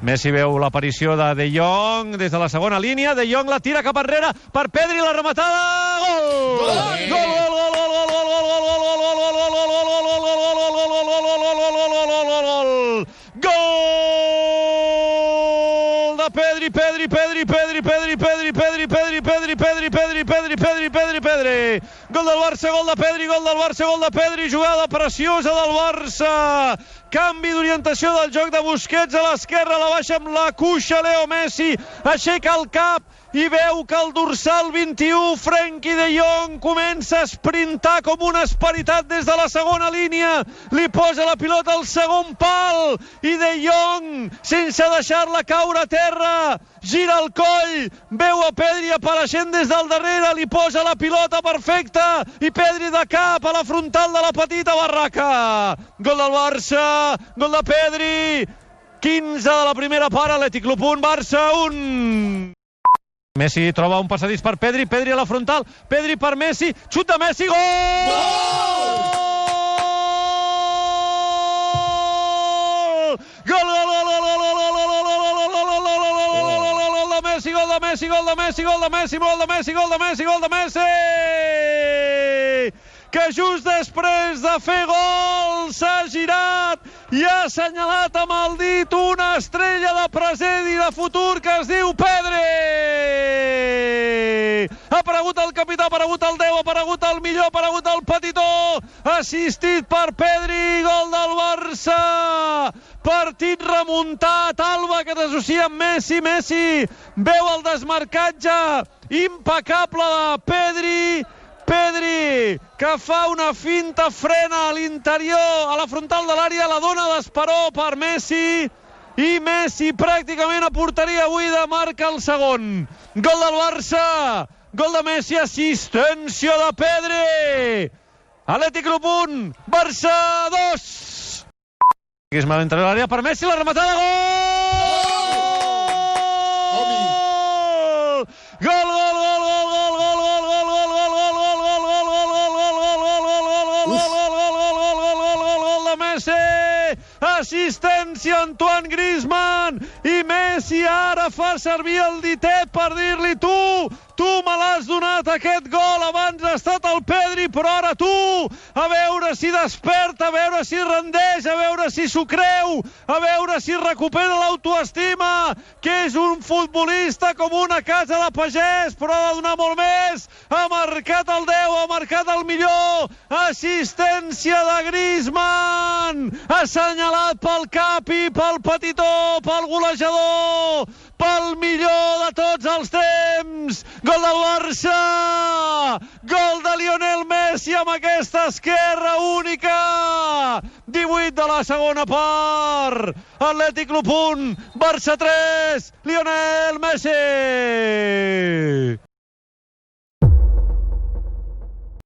Messi veu l'aparició de Jong des de la segona línia. De Jong la tira cap enrere per Pedri, la rematada. Gol! Gol, gol, gol, gol, gol, gol, gol, gol, gol, gol de Pedri, Pedri, Pedri, Pedri, Pedri, Pedri, Pedri, Pedri, Pedri, Pedri, Pedri, Pedri, Pedri, Pedri, Pedri. Gol del Barça, gol de Pedri, gol del Barça, gol de Pedri, jugada preciosa del Barça. Canvi d'orientació del joc de Busquets a l'esquerra, la baixa amb la cuixa Leo Messi, aixeca el cap i veu que el dorsal 21, Frenkie de Jong, comença a esprintar com una esperitat des de la segona línia, li posa la pilota al segon pal i de Jong, sense deixar-la caure a terra, gira el coll, veu a Pedri apareixent des del darrere, li posa la pilota perfecta i Pedri de cap a la frontal de la petita barraca. Gol del Barça, gol de Pedri, 15 de la primera part, Atlètic Club 1, Barça 1. Messi troba un passadís per Pedri, Pedri a la frontal, Pedri per Messi, xut de Messi, gol! Gol, gol, gol, gol, gol, gol, gol de Messi, gol de Messi, gol de Messi, gol de Messi, gol de Messi, gol de Messi, gol de Messi! Que just després de fer gol s'ha girat i ha assenyalat amb el dit una estrella de present i de futur que es diu Pedri. Ha aparegut el capità, ha aparegut el 10, ha aparegut el millor, ha aparegut el petitó, assistit per Pedri, gol del Barça. Partit remuntat, Alba que t'associa amb Messi, Messi veu el desmarcatge impecable de Pedri, Pedri, que fa una finta, frena a l'interior, a la frontal de l'àrea, la dona d'esperó per Messi, i Messi pràcticament a porteria buida marca el segon. Gol del Barça, gol de Messi, assistència de Pedri. Atlètic Club 1, Barça 2. Griezmann a l'interior de l'àrea per Messi, la rematada, gol! Gol, gol, gol, gol, gol, gol, gol, gol, gol, gol, assistència Antoine Griezmann i Messi ara fa servir el ditet per dir-li tu me l'has donat aquest gol, abans ha estat el Pedri, però ara tu, a veure si desperta, a veure si rendeix, a veure si s'ho creu, a veure si recupera l'autoestima, que és un futbolista com una casa de pagès, però ha de donar molt més, ha marcat el 10, ha marcat el millor, assistència de Griezmann, assenyalat pel capi, pel petitó, pel golejador, pel millor de tots els temps, gol del Barça, gol de Lionel Messi amb aquesta esquerra única, 18 de la segona part, Atlètic Club 1, Barça 3, Lionel Messi.